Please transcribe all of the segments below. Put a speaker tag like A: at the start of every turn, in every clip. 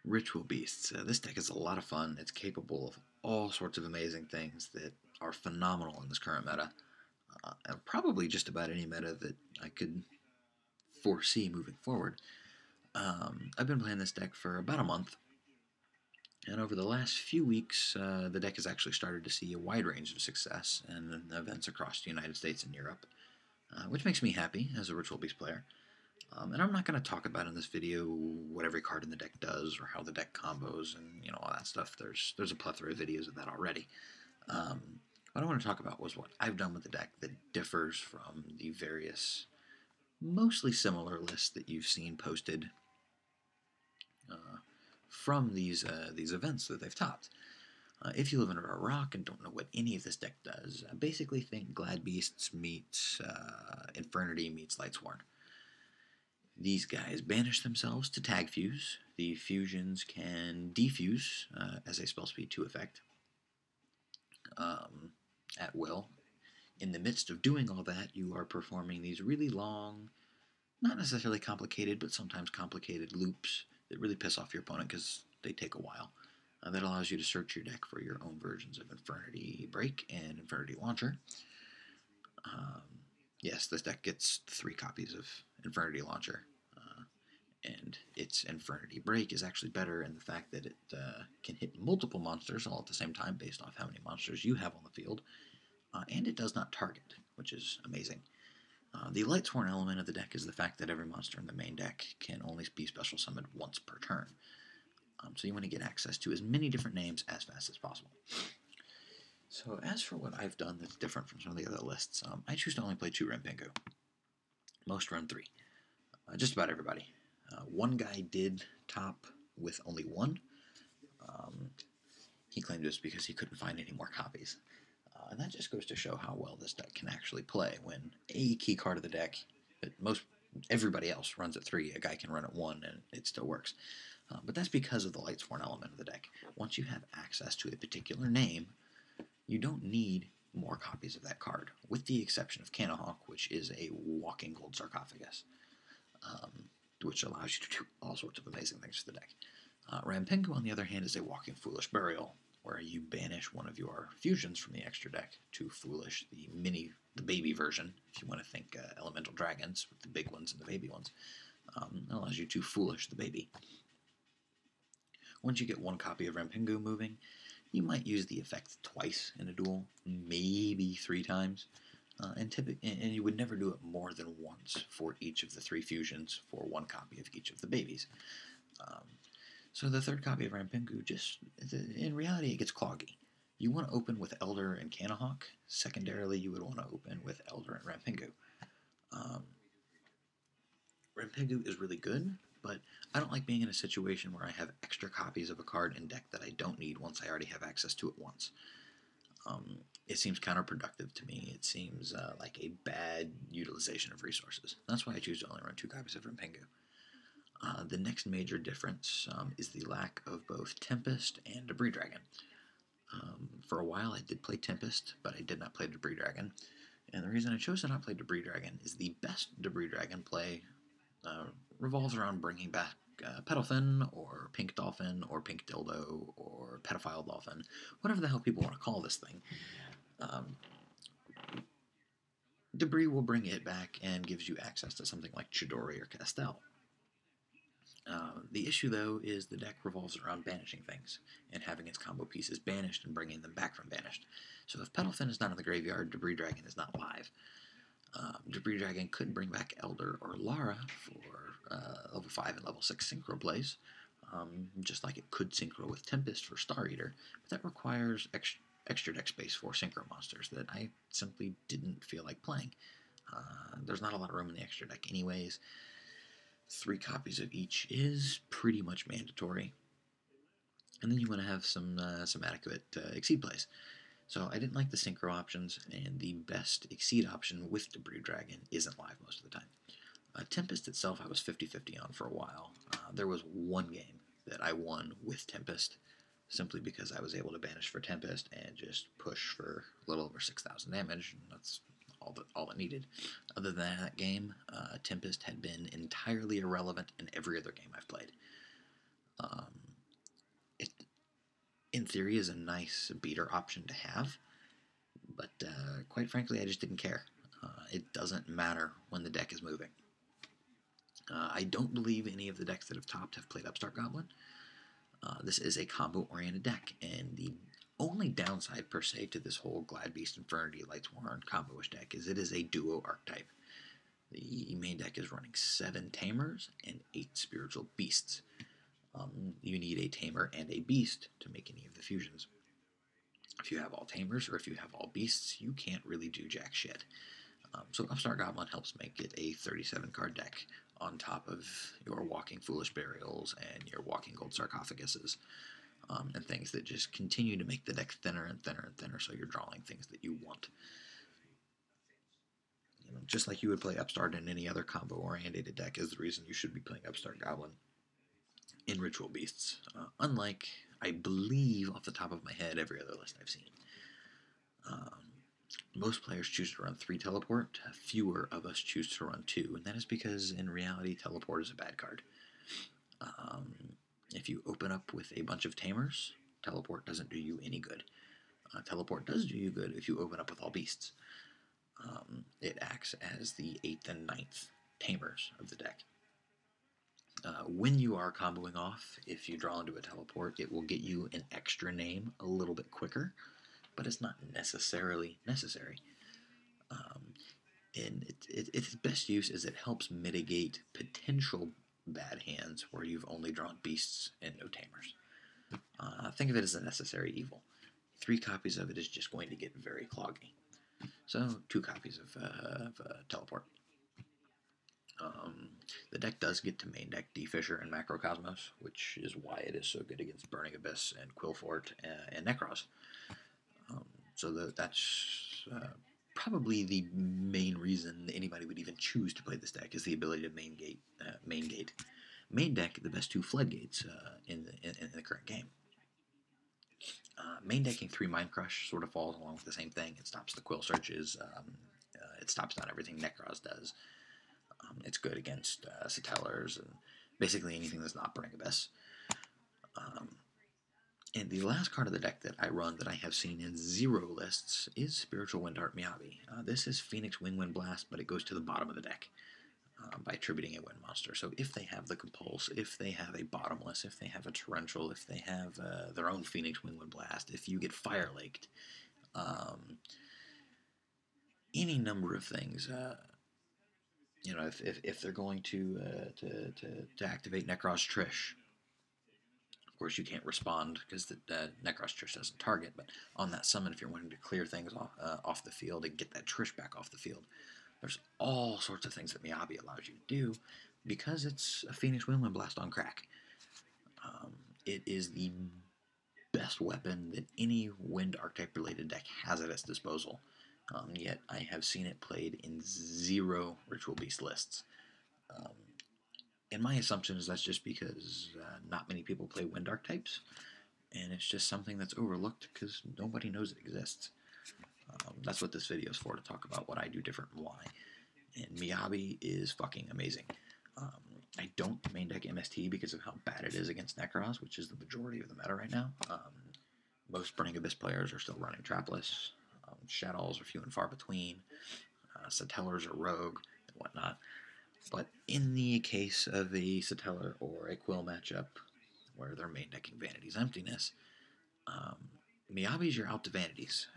A: Ritual Beasts. This deck is a lot of fun. It's capable of all sorts of amazing things that are phenomenal in this current meta. And probably just about any meta that I could foresee moving forward. I've been playing this deck for about a month, and over the last few weeks, the deck has actually started to see a wide range of success in events across the United States and Europe, which makes me happy as a Ritual Beast player. And I'm not going to talk about in this video what every card in the deck does or how the deck combos and all that stuff. There's a plethora of videos of that already. What I want to talk about was what I've done with the deck that differs from the various, mostly similar lists that you've seen posted from these events that they've topped. If you live under a rock and don't know what any of this deck does, basically think Glad Beasts meets Infernity meets Lightsworn. These guys banish themselves to tag fuse. The fusions can defuse as a spell speed 2 effect at will. In the midst of doing all that, you are performing these really long, not necessarily complicated, but sometimes complicated loops that really piss off your opponent because they take a while. That allows you to search your deck for your own versions of Infernity Break and Infernity Launcher. Yes, this deck gets 3 copies of Infernity Launcher, and its Infernity Break is actually better in the fact that it can hit multiple monsters all at the same time based off how many monsters you have on the field, and it does not target, which is amazing. The Lightsworn element of the deck is the fact that every monster in the main deck can only be special summoned once per turn. So you want to get access to as many different names as fast as possible. So as for what I've done that's different from some of the other lists, I choose to only play 2 Renpingu. Most run 3. Just about everybody. One guy did top with only 1. He claimed it was because he couldn't find any more copies. And that just goes to show how well this deck can actually play when a key card of the deck that everybody else runs at 3, a guy can run at 1 and it still works. But that's because of the Lightsworn element of the deck. Once you have access to a particular name, you don't need more copies of that card, with the exception of Cannahawk, which is a walking gold sarcophagus, which allows you to do all sorts of amazing things to the deck. Renpingu, on the other hand, is a walking Foolish Burial, where you banish one of your fusions from the extra deck to Foolish, the baby version, if you want to think elemental dragons, with the big ones and the baby ones. It allows you to Foolish the baby. Once you get 1 copy of Renpingu moving, you might use the effect twice in a duel, maybe 3 times, and you would never do it more than once for each of the 3 fusions for 1 copy of each of the babies. So the 3rd copy of Renpingu in reality, it gets cloggy. You want to open with Elder and Cannahawk. Secondarily, you would want to open with Elder and Renpingu. Renpingu is really good, but I don't like being in a situation where I have extra copies of a card in deck that I don't need once I already have access to it once. It seems counterproductive to me. It seems like a bad utilization of resources. That's why I choose to only run 2 copies of Renpingu. The next major difference is the lack of both Tempest and Debris Dragon. For a while I did play Tempest, but I did not play Debris Dragon. And the reason I chose to not play Debris Dragon is the best Debris Dragon play revolves around bringing back Pedalfin, or Pink Dolphin, or Pink Dildo, or Pedophile Dolphin, whatever the hell people want to call this thing. Debris will bring it back and gives you access to something like Chidori or Castel. The issue, though, is the deck revolves around banishing things, and having its combo pieces banished and bringing them back from banished. So if Pedalfin is not in the graveyard, Debris Dragon is not live. Debris Dragon could bring back Elder or Lara for level 5 and level 6 synchro plays, just like it could synchro with Tempest for Star Eater, but that requires extra deck space for synchro monsters that I simply didn't feel like playing. There's not a lot of room in the extra deck anyways. 3 copies of each is pretty much mandatory. And then you want to have some adequate Exceed plays. So I didn't like the Synchro options, and the best Exceed option with Debris Dragon isn't live most of the time. Tempest itself I was 50-50 on for a while. There was 1 game that I won with Tempest, simply because I was able to banish for Tempest and just push for a little over 6,000 damage, and that's all it needed. Other than that game, Tempest had been entirely irrelevant in every other game I've played. in theory, is a nice beater option to have, but quite frankly, I just didn't care. It doesn't matter when the deck is moving. I don't believe any of the decks that have topped have played Upstart Goblin. This is a combo-oriented deck, and the only downside, per se, to this whole Gladbeast Infernity Lightsworn combo-ish deck is it is a duo archetype. The main deck is running 7 Tamers and 8 Spiritual Beasts. You need a Tamer and a Beast to make any of the fusions. If you have all Tamers or if you have all Beasts, you can't really do jack shit. So Upstart Goblin helps make it a 37-card deck on top of your Walking Foolish Burials and your Walking Gold Sarcophaguses, and things that just continue to make the deck thinner and thinner and thinner, so you're drawing things that you want. Just like you would play Upstart in any other combo-oriented deck is the reason you should be playing Upstart Goblin in Ritual Beasts. Unlike, I believe, off the top of my head, every other list I've seen. Most players choose to run 3 Teleport. Fewer of us choose to run 2, and that is because, in reality, Teleport is a bad card. If you open up with a bunch of Tamers, Teleport doesn't do you any good. Teleport does do you good if you open up with all Beasts. It acts as the 8th and 9th Tamers of the deck. When you are comboing off, if you draw into a Teleport, it will get you an extra name a little bit quicker, but it's not necessarily necessary. And its best use is it helps mitigate potential bad hands where you've only drawn Beasts and no Tamers. Think of it as a necessary evil. 3 copies of it is just going to get very cloggy. So 2 copies of Teleport. The deck does get to main deck D-Fisher and Macrocosmos, which is why it is so good against Burning Abyss and Quillfort and Nekroz. So that's probably the main reason anybody would even choose to play this deck is the ability to main gate. Main deck, the best 2 floodgates in the current game. Main decking 3 Mind Crush sort of falls along with the same thing. It stops the Quill Searches. It stops down everything Nekroz does. It's good against Satellars and basically anything that's not Burning Abyss. And the last card of the deck that I run that I have seen in 0 lists is Spiritual Windheart Miyabi. This is Phoenix Wind Blast, but it goes to the bottom of the deck by attributing a wind monster. So if they have the Compulse, if they have a Bottomless, if they have a Torrential, if they have their own Phoenix Wind Blast, if you get Fire Laked, any number of things. If they're going to activate Nekroz Trish, of course you can't respond because the Nekroz Trish doesn't target. But on that summon, if you're wanting to clear things off the field and get that Trish back off the field, there's all sorts of things that Miyabi allows you to do because it's a Phoenix Wind Blast on crack. It is the best weapon that any wind archetype related deck has at its disposal. Yet I have seen it played in 0 Ritual Beast lists. And my assumption is that's just because not many people play wind archetypes, and it's just something that's overlooked because nobody knows it exists. That's what this video is for, to talk about what I do different and why. And Miyabi is fucking amazing. I don't main deck MST because of how bad it is against Nekroz, which is the majority of the meta right now. Most Burning Abyss players are still running Trapless. Shadows are few and far between. Satellars are rogue and whatnot. But in the case of a Satellar or a Quill matchup where they're main decking Vanity's Emptiness, Miyabi's your out to Vanities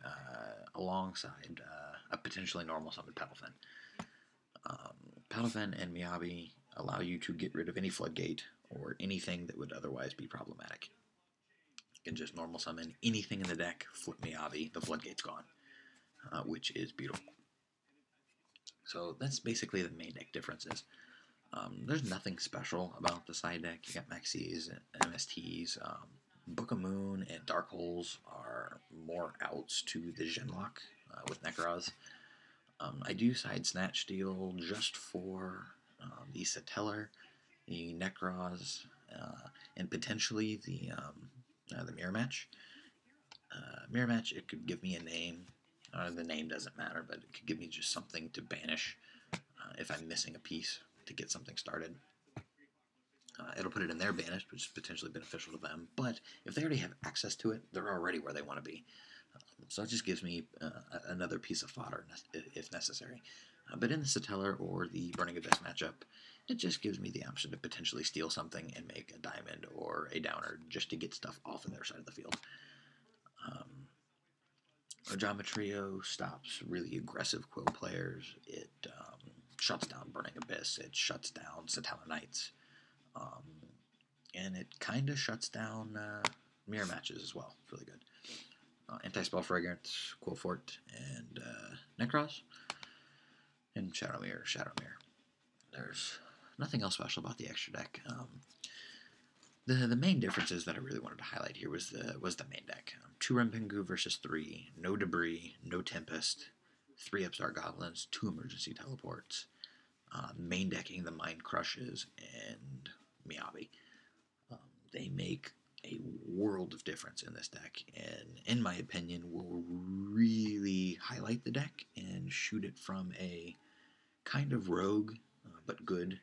A: alongside a potentially normal summoned Paddlefen. Paddlefen and Miyabi allow you to get rid of any floodgate or anything that would otherwise be problematic. You can just normal summon anything in the deck, flip Miyabi, the floodgate's gone, which is beautiful. So that's basically the main deck differences. There's nothing special about the side deck. You got Maxis and MSTs. Book of Moon and Dark Holes are more outs to the Genlock with Nekroz. I do side Snatch Steal just for the Satellar, the Nekroz, and potentially the Mirror Match. Mirror Match, it could give me a name. The name doesn't matter, but it could give me just something to banish if I'm missing a piece to get something started. It'll put it in their banished, which is potentially beneficial to them. But if they already have access to it, they're already where they want to be. So it just gives me another piece of fodder if necessary. But in the Satellar or the Burning Abyss matchup, it just gives me the option to potentially steal something and make a diamond or a downer just to get stuff off of their side of the field. Ojama Trio stops really aggressive Quill players. It shuts down Burning Abyss. It shuts down Satellar Knights. And it kind of shuts down mirror matches as well. It's really good. Anti-Spell Fragrance, Quill Fort, and Necros. And Shadow Mirror. There's nothing else special about the extra deck. The main differences that I really wanted to highlight here was the main deck. 2 Renpingu versus 3, no Debris, no Tempest, 3 Upstart Goblins, 2 Emergency Teleports, main decking the Mind Crushes, and Miyabi. They make a world of difference in this deck, and in my opinion will really highlight the deck and shoot it from a kind of rogue but good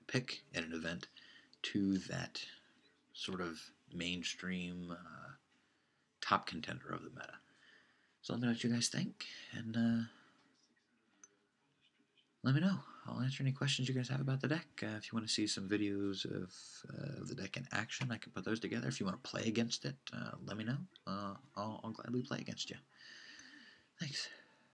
A: pick in an event to that sort of mainstream top contender of the meta. So let me know what you guys think, and let me know. I'll answer any questions you guys have about the deck. If you want to see some videos of the deck in action, I can put those together. If you want to play against it, let me know. I'll gladly play against you. Thanks.